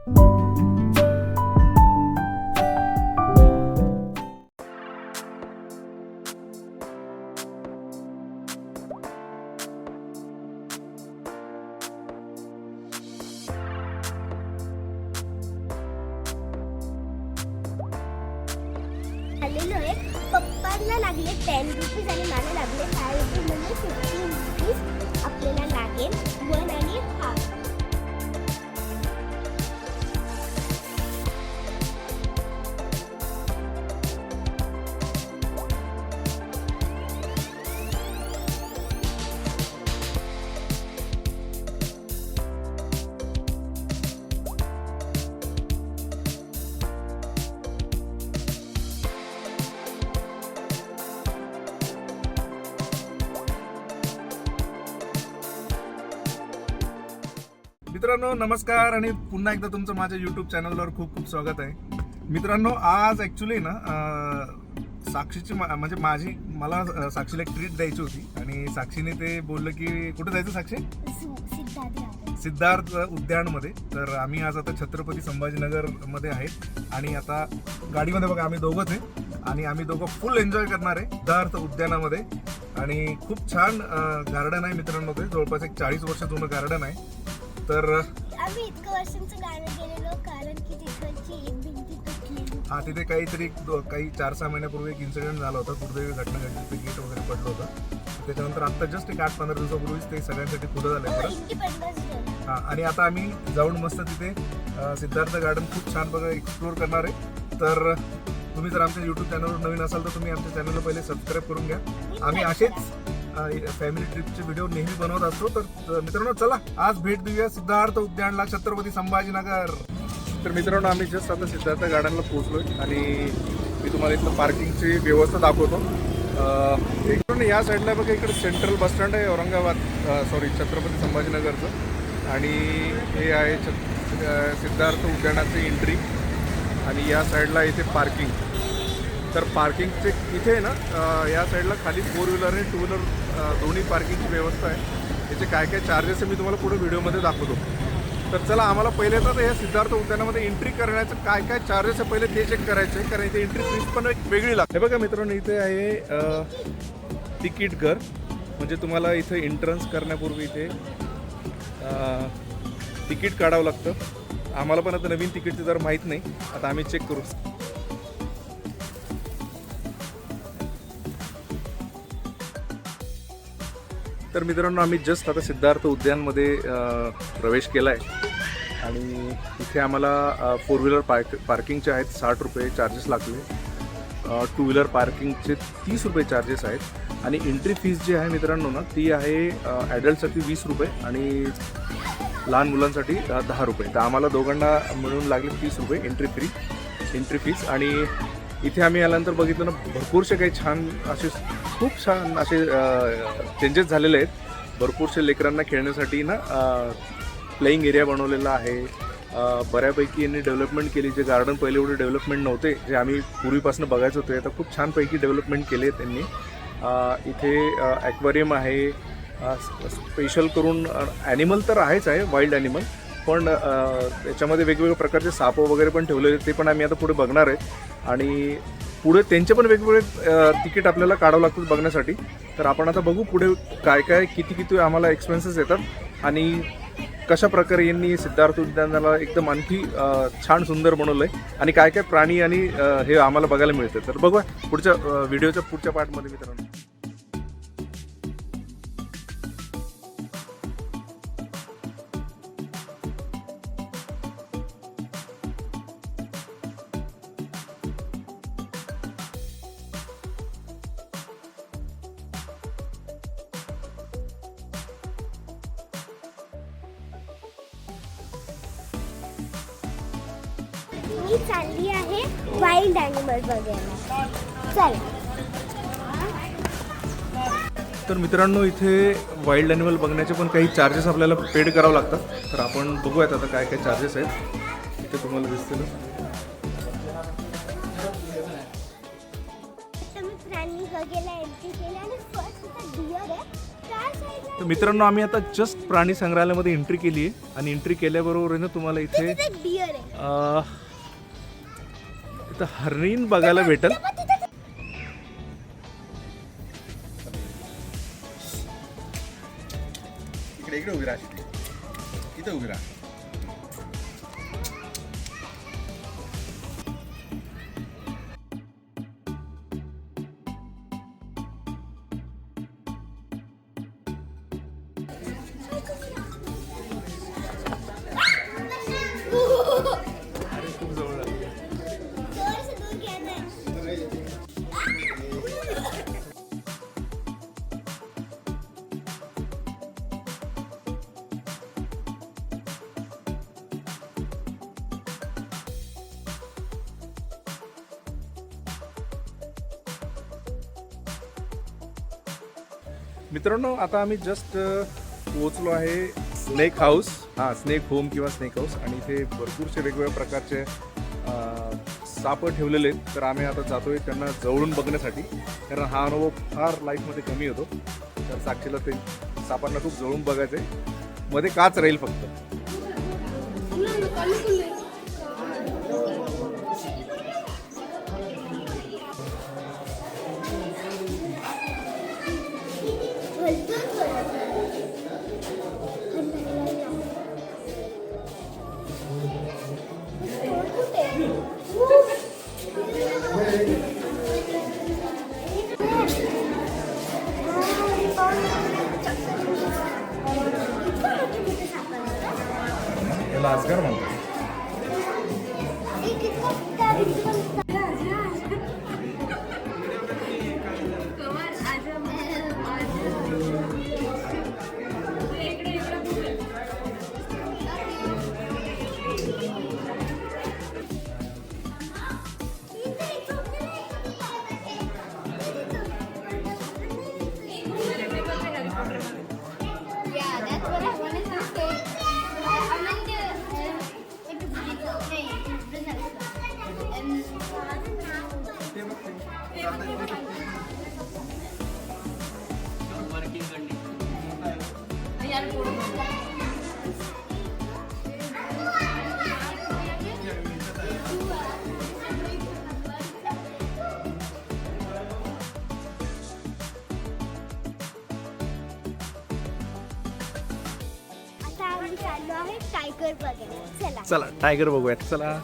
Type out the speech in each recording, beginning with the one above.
आलेलो आहे. पप्पांना लागले 10 रुपीज आणि मला लागले 5 रुपीज, म्हणजे 15 रुपीज आपल्याला लागेल 1 आणि हाफ. मित्रांनो नमस्कार आणि पुन्हा एकदा तुमचं माझ्या यूट्यूब चॅनलवर खूप खूप स्वागत आहे. मित्रांनो आज ॲक्च्युली ना साक्षीची म्हणजे मला साक्षीला एक ट्रीट द्यायची होती आणि साक्षीने ते बोललं की कुठे जायचं साक्षी? सिद्धार्थ उद्यानमध्ये. तर आम्ही आज आता छत्रपती संभाजीनगरमध्ये आहेत आणि आता गाडीमध्ये बघा आम्ही दोघंच आहे आणि आम्ही दोघं फुल एन्जॉय करणार आहे सिद्धार्थ उद्यानामध्ये. आणि खूप छान गार्डन आहे मित्रांनो, ते जवळपास एक 40 वर्ष जुनं गार्डन आहे. तर आम्ही इतकं वर्षांचं गाणं गेलेलो कारण की तिथलची एक भिंती तुटलेली. हा, तिथे काहीतरी काही 4-6 महिन्यापूर्वी एक इन्सिडेंट झाला होता, दुर्दैवी घटना घडली, ते गेट वगैरे पडलं होतं. त्याच्यानंतर आता जस्ट एक 8-15 दिवसापूर्वीच ते सगळ्यांसाठी खुलं झालंय परत. हा, आणि आता आम्ही जाऊन मस्त तिथे सिद्धार्थ गार्डन खूप छान बघा एक्सप्लोर करणार आहे. तर तुम्ही जर आमच्या यूट्यूब चॅनलवर नवीन असाल तर तुम्ही आमच्या चॅनलला पहिले सबस्क्राईब करून घ्या. आम्ही असेच फॅमिली ट्रिपचे व्हिडिओ नेहमी बनवत असतो. तर मित्रांनो चला आज भेट देऊया सिद्धार्थ उद्यानला, छत्रपती संभाजीनगर. तर मित्रांनो आम्ही जस्ट आता सिद्धार्थ गार्डनला पोहोचलोय आणि मी तुम्हाला इथं पार्किंगची व्यवस्था दाखवतो. इकडून या साईडला बघा इकडे सेंट्रल बस स्टँड आहे औरंगाबाद, छत्रपती संभाजीनगरचं. आणि हे आहे सिद्धार्थ उद्यानाची एंट्री आणि या साईडला इथे पार्किंग. तर पार्किंगचे इथे ना या साईडला खाली 4 व्हीलर आणि 2 व्हीलर दोन्ही पार्किंगची व्यवस्था आहे. त्याचे काय काय चार्जेस आहे मी तुम्हाला पुढे व्हिडिओमध्ये दाखवतो. तर चला आम्हाला पहिले तर या सिद्धार्थ उद्यानामध्ये एंट्री करण्याचं काय काय चार्जेस आहे पहिले ते चेक करायचं आहे, कारण इथे एंट्री फीस पण एक वेगळी लागते. बघा मित्रांनो इथे आहे तिकीट घर, म्हणजे तुम्हाला इथे एंट्रन्स करण्यापूर्वी इथे तिकीट काढावं लागतं. आम्हाला पण आता नवीन तिकीटचं जर माहीत नाही, आता आम्ही चेक करू. तर मित्रांनो आम्ही जस्ट आता सिद्धार्थ उद्यानमध्ये प्रवेश केला आहे आणि इथे आम्हाला 4 व्हीलर पार्किंगचे आहेत 60 रुपये चार्जेस लागले. 2 व्हीलर पार्किंगचे 30 रुपये चार्जेस आहेत आणि एंट्री फीस जी आहे मित्रांनो ना ती आहे ॲडल्टसाठी 20 रुपये आणि लहान मुलांसाठी 10 रुपये. तर आम्हाला दोघांना मिळून लागले 30 रुपये एंट्री फीस. आणि इथे आम्ही आल्यानंतर बघितलं ना भरपूरसे काही छान असे खूप छान असे चेंजेस झालेले आहेत. भरपूरसे लेकरांना खेळण्यासाठी ना प्लेइंग एरिया बनवलेला आहे. बऱ्यापैकी यांनी डेव्हलपमेंट केली. जे गार्डन पहिले एवढे डेव्हलपमेंट नव्हते, जे आम्ही पूर्वीपासून बघायचं होते, आता खूप छानपैकी डेव्हलपमेंट केले आहे त्यांनी. इथे ॲक्वेरियम आहे, स्पेशल करून ॲनिमल तर आहेच आहे, वाईल्ड ॲनिमल, पण त्याच्यामध्ये वेगवेगळ्या प्रकारचे साप वगैरे पण ठेवलेले, ते पण आम्ही आता पुढे बघणार आहे. आणि पुढे त्यांचे पण वेगवेगळे तिकीट आपल्याला काढावं लागतात बघण्यासाठी. तर आपण आता बघू पुढे काय काय किती आम्हाला एक्सपेन्सेस येतात आणि कशा प्रकारे यांनी सिद्धार्थ उद्यानाला एकदम आणखी छान सुंदर बनवलं आहे आणि काय काय प्राणी आणि हे आम्हाला बघायला मिळतं. तर बघूया पुढच्या व्हिडिओच्या पुढच्या पार्टमध्ये मित्रांनो. मी चालली आहे वाईल्ड ॲनिमल बघायला. चल. तर मित्रांनो इथे वाईल्ड ॲनिमल बघण्याचे पण काही चार्जेस आपल्याला पेड करावं लागतात. तर आपण बघूयात आता काय काय चार्जेस आहेत. इथे तुम्हाला दिसतील. मी प्राणी बघायला एंट्री केली आणि फर्स्ट डिअर आहे. तर मित्रांनो आम्ही आता जस्ट प्राणी संग्रहालयामध्ये एंट्री केली आहे आणि एंट्री केल्याबरोबर आहे ना तुम्हाला इथे डिअर आहे. इथं हरिण बघायला भेटेल. इकडे उभी राहा. इथं उभी राहा. खूप जवळ आहे. मित्रांनो आता आम्ही जस्ट पोहोचलो आहे स्नेक हाऊस. हां, स्नेक होम किंवा स्नेक हाऊस. आणि इथे भरपूरसे वेगवेगळ्या प्रकारचे साप ठेवलेले आहेत. तर आम्ही आता जातोय त्यांना जवळून बघण्यासाठी, कारण हा अनुभव फार लाईफमध्ये कमी होतो. तर साक्षीला ते सापांना खूप जवळून बघायचं आहे. मध्ये काच राहील फक्त. याला आजगर म्हणतात. चाललो आहे टायगर बघायला. चला चला टायगर बघूयात. चला.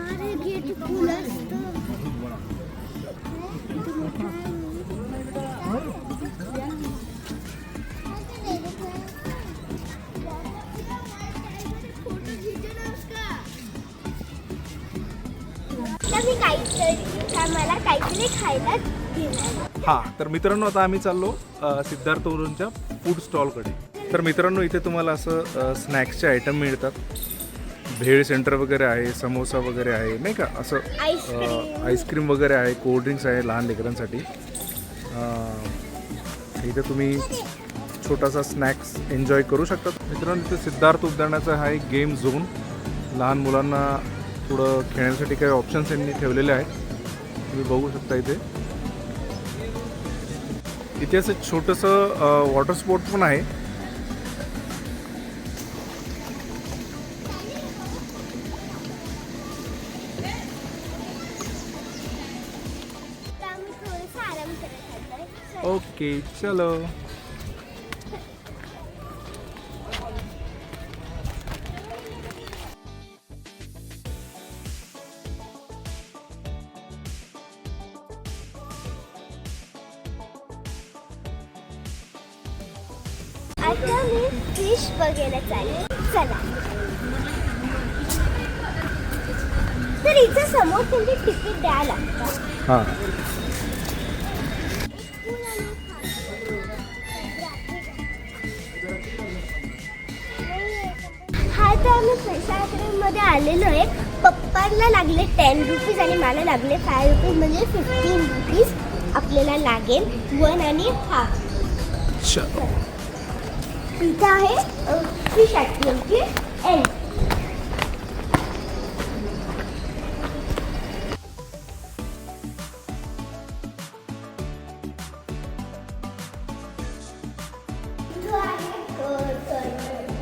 अरे गेट फुल असतं. मला काहीतरी खायला घेणार. हां, तर मित्रांनो आता आम्ही चाललो सिद्धार्थ उरूनच्या फूड स्टॉलकडे. तर मित्रांनो इथे तुम्हाला असं स्नॅक्सचे आयटम मिळतात. भेळ सेंटर वगैरे आहे, समोसा वगैरे आहे, नाही का, असं आईस्क्रीम वगैरे आहे, कोल्ड्रिंक्स आहे लहान लेकरांसाठी. इथे तुम्ही छोटासा स्नॅक्स एन्जॉय करू शकता. मित्रांनो इथे सिद्धार्थ उद्यानाचा हा एक गेम झोन. लहान मुलांना थोडं खेळण्यासाठी काही ऑप्शन्स यांनी ठेवलेले आहेत, तुम्ही बघू शकता. इथे असं छोटंसं वॉटर स्पोर्ट पण आहे. ओके चलो. आता मी फिश बघायला चालेल. चला. तर इथे समोर तुम्ही तिकीट द्यायला लागतं. हां, आता आम्ही फ्रेशामध्ये आलेलो आहे. पप्पांना लागले 10 रुपीज आणि मला लागले 5 रुपीज म्हणजे 15 रुपीज आपल्याला लागेल 1 आणि हाफ. इथं आहे फिश ॲक्टिव्हिटी एंड.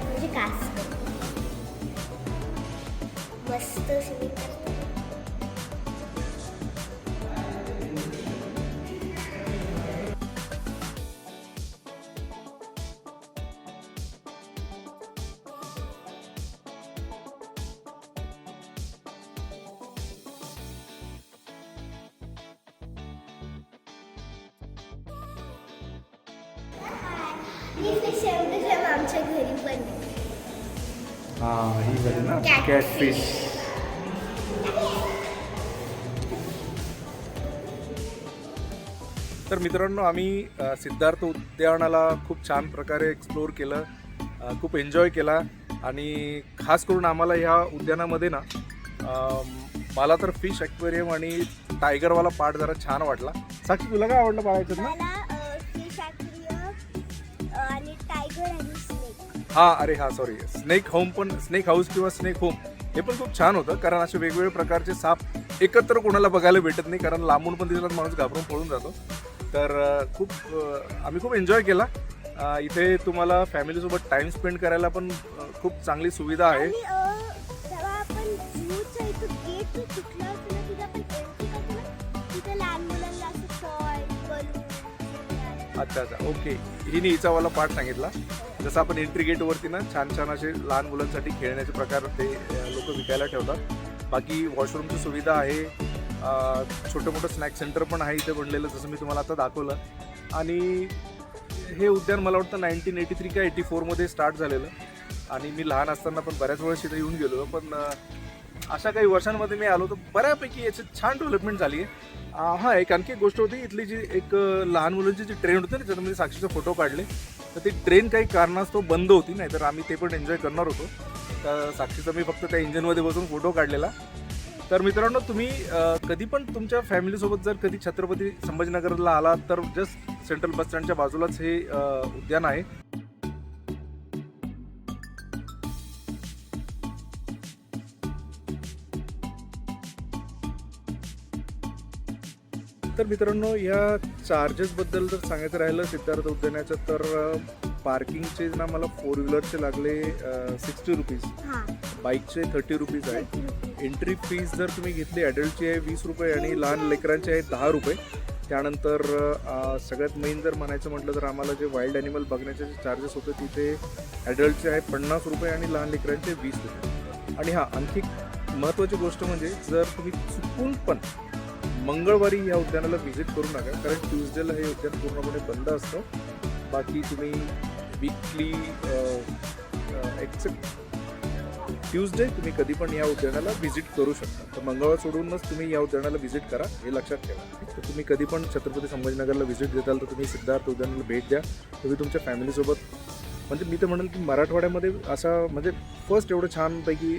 म्हणजे कासव मस्त स्विमिंग करतात. ही फिश सेम आमच्या घरी पण आहे. हां ही झाली ना Catfish. कॅटफिश. तर मित्रांनो आम्ही सिद्धार्थ उद्यानाला खूप छान प्रकारे एक्सप्लोअर केलं, खूप एन्जॉय केला आणि खास करून आम्हाला ह्या उद्यानामध्ये ना मला तर फिश ॲक्वेरियम आणि टायगरवाला पार्ट जरा छान वाटला. साक्षी तुला काय आवडलं पाहायचं ना? मला फिश ॲक्वेरियम आणि टायगर आणि स्नेक. हां अरे हां सॉरी स्नेक होम पण, स्नेक हाऊस किंवा स्नेक होम हे पण खूप छान होतं. कारण असे वेगवेगळे प्रकारचे साप एकत्र कोणाला बघायला भेटत नाही, कारण लांबून पण दिसला माणूस घाबरून पळून जातो. तर आम्ही खूप एन्जॉय केला. इथे तुम्हाला फॅमिलीसोबत टाइम स्पेंड करायला पण खूप चांगली सुविधा आहे. आणि जेव्हा आपण झूच्या इथं गेट सुटला होता ना, तिथं आपण एंट्री करतो ना, तिथं लहान मुलांना असं टॉय बलून. अच्छा ओके, हिने हिचावाला पार्ट सांगितला. जसं आपण एंट्री गेटवरती ना छान छान असे लहान मुलांसाठी खेळण्याचे प्रकार ते लोक विकायला ठेवतात. बाकी वॉशरूमची सुविधा आहे, छोटं मोठं स्नॅक सेंटर पण आहे इथे बनलेलं, जसं मी तुम्हाला आता दाखवलं. आणि हे उद्यान मला वाटतं 1983 का 84मध्ये स्टार्ट झालेलं आणि मी लहान असताना पण बऱ्याच वेळेस इथे येऊन गेलो. पण अशा काही वर्षांमध्ये मी आलो तर बऱ्यापैकी याची छान डेव्हलपमेंट झाली आहे. हां एक आणखी एक गोष्ट होती, इथली जी एक लहान मुलांची जी ट्रेन होती ना, ज्याच्यामध्ये साक्षीचे फोटो काढले, तर ती ट्रेन काही कारणास्तव बंद होती, नाही तर आम्ही ते पण एन्जॉय करणार होतो. तर साक्षीचा मी फक्त त्या इंजिनमध्ये बसून फोटो काढलेला. तर मित्रांनो तुम्ही कधी पण तुमच्या फॅमिलीसोबत जर कधी छत्रपती संभाजीनगरला आलात तर जस्ट सेंट्रल बस स्टँडच्या बाजूलाच हे उद्यान आहे. तर मित्रांनो या चार्जेसबद्दल जर सांगायचं राहिलं सिद्धार्थ उद्यानाचं, तर पार्किंगचे ना मला 4 व्हीलरचे लागले 60 रुपीज, बाईकचे 30 रुपीज आहे. एंट्री फीज जर तुम्ही घेतली ॲडल्टची आहे 20 रुपये आणि लहान लेकरांचे आहे 10 रुपये. त्यानंतर सगळ्यात मेन जर म्हणायचं म्हटलं तर आम्हाला जे वाईल्ड ॲनिमल बघण्याचे जे चार्जेस होते तिथे ॲडल्टचे आहे 50 रुपये आणि लहान लेकरांचे 20 रुपये. आणि हां आणखी महत्त्वाची गोष्ट म्हणजे जर तुम्ही चुकून पण मंगळवारी या उद्यानाला व्हिजिट करू नका, कारण ट्यूजडेला हे उद्यान पूर्णपणे बंद असतं. बाकी तुम्ही वीकली एक्सेप्ट ट्यूजडे तुम्ही कधी पण या उद्यानाला व्हिजिट करू शकता. तर मंगळवार सोडूनच तुम्ही या उद्यानाला व्हिजिट करा, हे लक्षात ठेवा. तर तुम्ही कधी पण छत्रपती संभाजीनगरला व्हिजिट देताल तर तुम्ही सिद्धार्थ उद्यानाला भेट द्या. तुम्ही तुमच्या फॅमिलीसोबत, म्हणजे मी तर म्हणेल की मराठवाड्यामध्ये असा म्हणजे फर्स्ट एवढं छानपैकी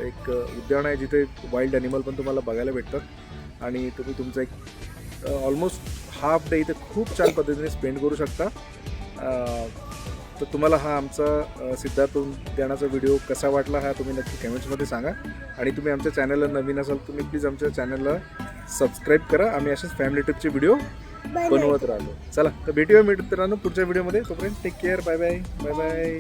एक उद्यान आहे जिथे वाईल्ड ॲनिमल पण तुम्हाला बघायला भेटतात आणि तुम्ही तुमचा एक ऑलमोस्ट हाफ डे इथे खूप छान पद्धतीने स्पेंड करू शकता. तर तुम्हाला हा आमचा सिद्धार्थ उद्यानाचा व्हिडिओ कसा वाटला हा तुम्ही नक्की कमेंट्समध्ये सांगा. आणि तुम्ही आमच्या चॅनलला नवीन असाल तुम्ही प्लीज आमच्या चॅनलला सबस्क्राईब करा. आम्ही असेच फॅमिली ट्रिपचे व्हिडिओ बनवत राहतो. चला तर भेटूया मित्रांनो पुढच्या व्हिडिओमध्ये. तोपर्यंत take care. Bye bye. Bye bye.